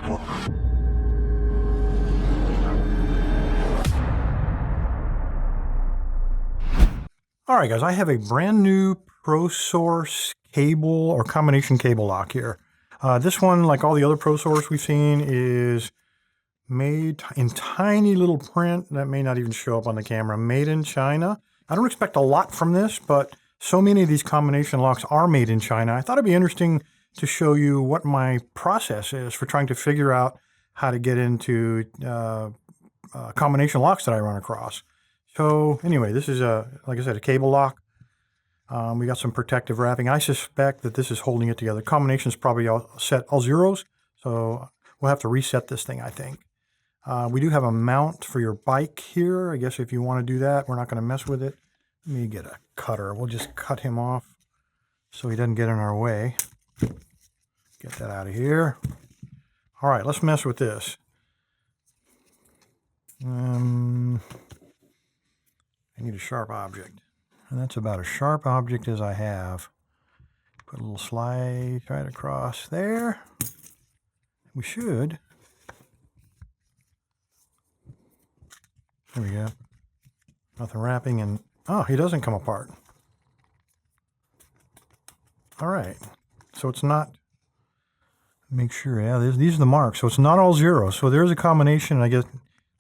All right, guys, I have a brand new ProSource cable or combination cable lock here. This one, like all the other ProSource we've seen, is made in tiny little print that may not even show up on the camera. Made in China. I don't expect a lot from this, but so many of these combination locks are made in China. I thought it'd be interesting to show you what my process is for trying to figure out how to get into combination locks that I run across. So anyway, this is like I said, a cable lock. We got some protective wrapping. I suspect that this is holding it together. Combination's probably all zeros, so we'll have to reset this thing, I think. We do have a mount for your bike here. I guess if you want to do that, we're not going to mess with it. Let me get a cutter. We'll just cut him off so he doesn't get in our way. Get that out of here. All right, let's mess with this. I need a sharp object. And that's about as sharp object as I have. Put a little slide right across there. We should. There we go. Nothing wrapping and, oh, he doesn't come apart. All right. So it's not, make sure, yeah, these are the marks. So it's not all zeros. So there's a combination, I guess,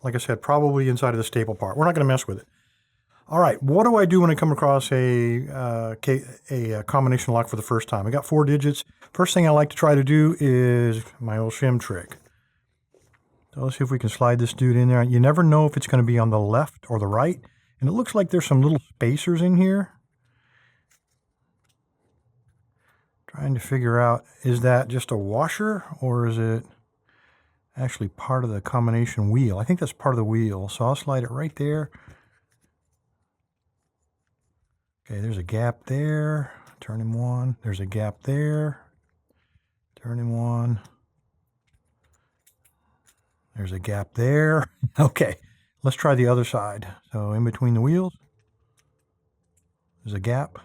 like I said, probably inside of the staple part. We're not going to mess with it. All right, what do I do when I come across a combination lock for the first time? I got 4 digits. First thing I like to try to do is my old shim trick. So let's see if we can slide this dude in there. You never know if it's going to be on the left or the right. And it looks like there's some little spacers in here. Trying to figure out, is that just a washer or is it actually part of the combination wheel? I think that's part of the wheel. So I'll slide it right there. Okay, there's a gap there. Turn him 1. There's a gap there. Turn him 1. There's a gap there. Okay, let's try the other side. So in between the wheels, there's a gap.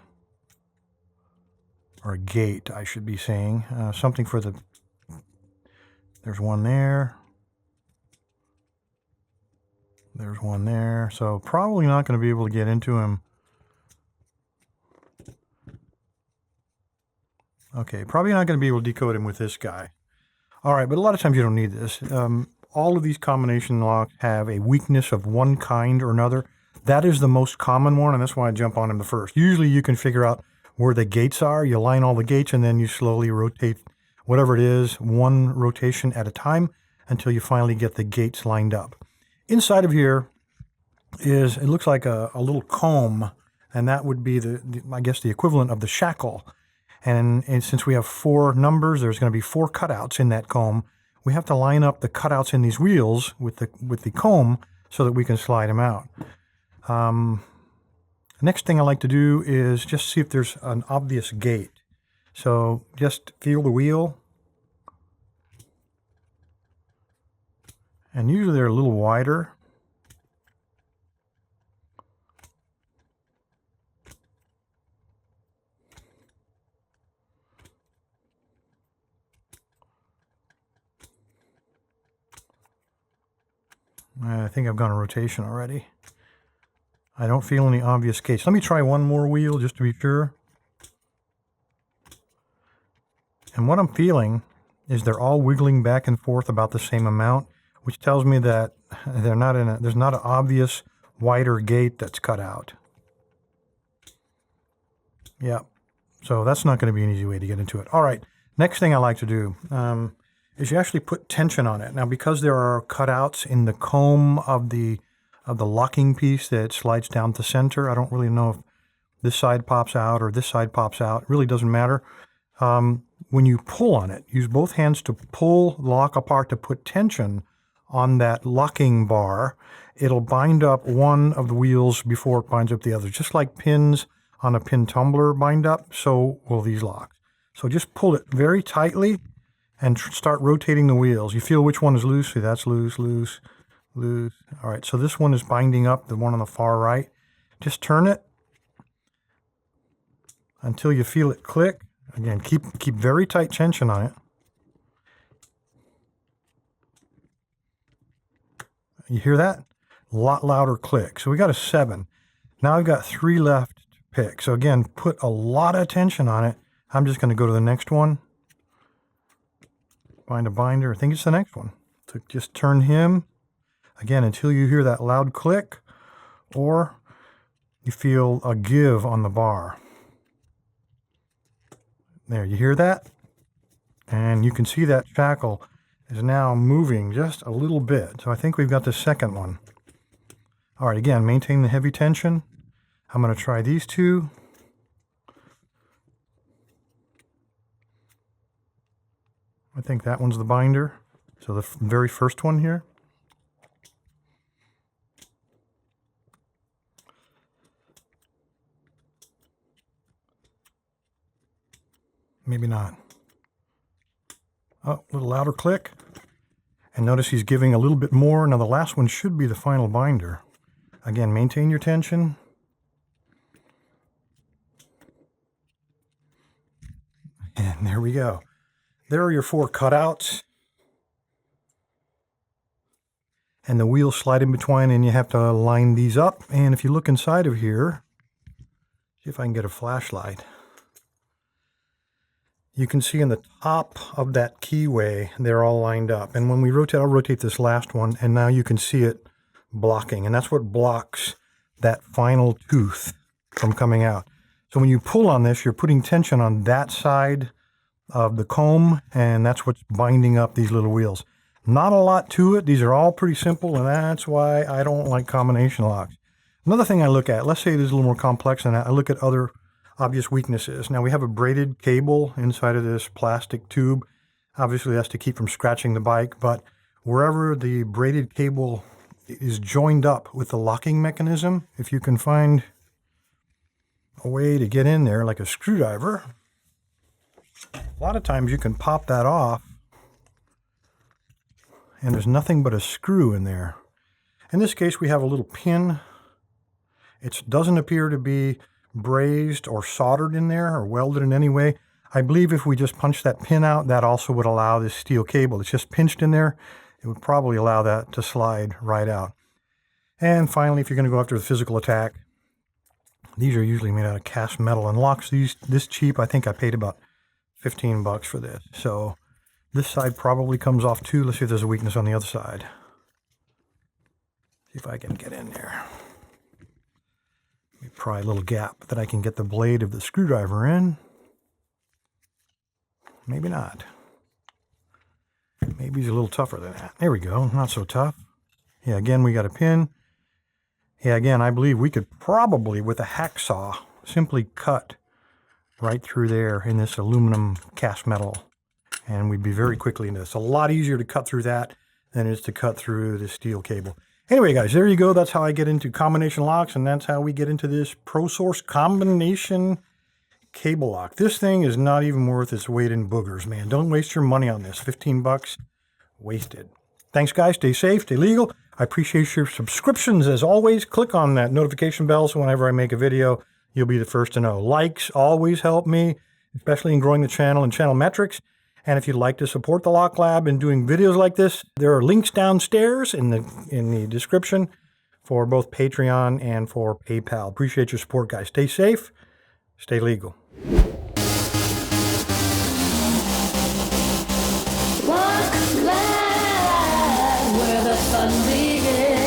Or a gate, I should be saying. Something for the... There's one there. There's one there. So probably not going to be able to get into him. Okay, probably not going to be able to decode him with this guy. All right, but a lot of times you don't need this. All of these combination locks have a weakness of one kind or another. That is the most common one, and that's why I jump on him the first. Usually you can figure out where the gates are. You line all the gates, and then you slowly rotate whatever it is, one rotation at a time, until you finally get the gates lined up. Inside of here is, it looks like a little comb, and that would be, I guess, the equivalent of the shackle. And since we have 4 numbers, there's going to be 4 cutouts in that comb. We have to line up the cutouts in these wheels with the comb so that we can slide them out. Next thing I like to do is just see if there's an obvious gate. So just feel the wheel. And usually they're a little wider. I think I've gone a rotation already. I don't feel any obvious gates. Let me try one more wheel just to be sure. And what I'm feeling is they're all wiggling back and forth about the same amount, which tells me that there's not an obvious wider gate that's cut out. Yeah, so that's not going to be an easy way to get into it. All right, next thing I like to do is you actually put tension on it. Now, because there are cutouts in the comb of the locking piece that slides down the center, I don't really know if this side pops out or this side pops out. It really doesn't matter. When you pull on it, use both hands to pull the lock apart to put tension on that locking bar. It'll bind up one of the wheels before it binds up the other. Just like pins on a pin tumbler bind up, so will these locks. So just pull it very tightly and start rotating the wheels. You feel which one is loose. See, that's loose, loose, loose. All right, so this one is binding up, the one on the far right. Just turn it until you feel it click. Again, keep very tight tension on it. You hear that? A lot louder click. So we got a 7. Now I've got 3 left to pick. So again, put a lot of attention on it. I'm just going to go to the next one. Find a binder. I think it's the next one. So just turn him again until you hear that loud click or you feel a give on the bar. There, you hear that? And you can see that shackle is now moving just a little bit. So I think we've got the second one. All right, again, maintain the heavy tension. I'm going to try these 2. I think that one's the binder. So the very first one here. Maybe not. Oh, a little louder click. And notice he's giving a little bit more. Now the last one should be the final binder. Again, maintain your tension. And there we go. There are your 4 cutouts. And the wheels slide in between, and you have to line these up. And if you look inside of here, see if I can get a flashlight. You can see in the top of that keyway, they're all lined up. And when we rotate, I'll rotate this last one, and now you can see it blocking. And that's what blocks that final tooth from coming out. So when you pull on this, you're putting tension on that side of the comb, and that's what's binding up these little wheels. Not a lot to it. These are all pretty simple, and that's why I don't like combination locks. Another thing I look at, let's say it is a little more complex than that, I look at other obvious weaknesses. Now we have a braided cable inside of this plastic tube. Obviously that's to keep from scratching the bike, but wherever the braided cable is joined up with the locking mechanism, if you can find a way to get in there like a screwdriver, a lot of times you can pop that off and there's nothing but a screw in there. In this case we have a little pin. It doesn't appear to be brazed or soldered in there or welded in any way. I believe if we just punch that pin out, that also would allow this steel cable. It's just pinched in there. It would probably allow that to slide right out. And finally, if you're going to go after the physical attack, these are usually made out of cast metal and locks. These this cheap. I think I paid about 15 bucks for this. So this side probably comes off too. Let's see if there's a weakness on the other side. See if I can get in there. Let me pry a little gap that I can get the blade of the screwdriver in. Maybe not. Maybe he's a little tougher than that. There we go. Not so tough. Yeah, again, we got a pin. Yeah, again, I believe we could probably, with a hacksaw, simply cut right through there in this aluminum cast metal. And we'd be very quickly into this. It's a lot easier to cut through that than it is to cut through the steel cable. Anyway, guys, there you go. That's how I get into combination locks, and that's how we get into this ProSource combination cable lock. This thing is not even worth its weight in boogers, man. Don't waste your money on this. 15 bucks wasted. Thanks, guys. Stay safe, stay legal. I appreciate your subscriptions as always. Click on that notification bell so whenever I make a video, you'll be the first to know. Likes always help me, especially in growing the channel and channel metrics. And if you'd like to support the LockLab in doing videos like this, there are links downstairs in the description for both Patreon and for PayPal. Appreciate your support, guys. Stay safe, stay legal. LockLab, where the fun begins.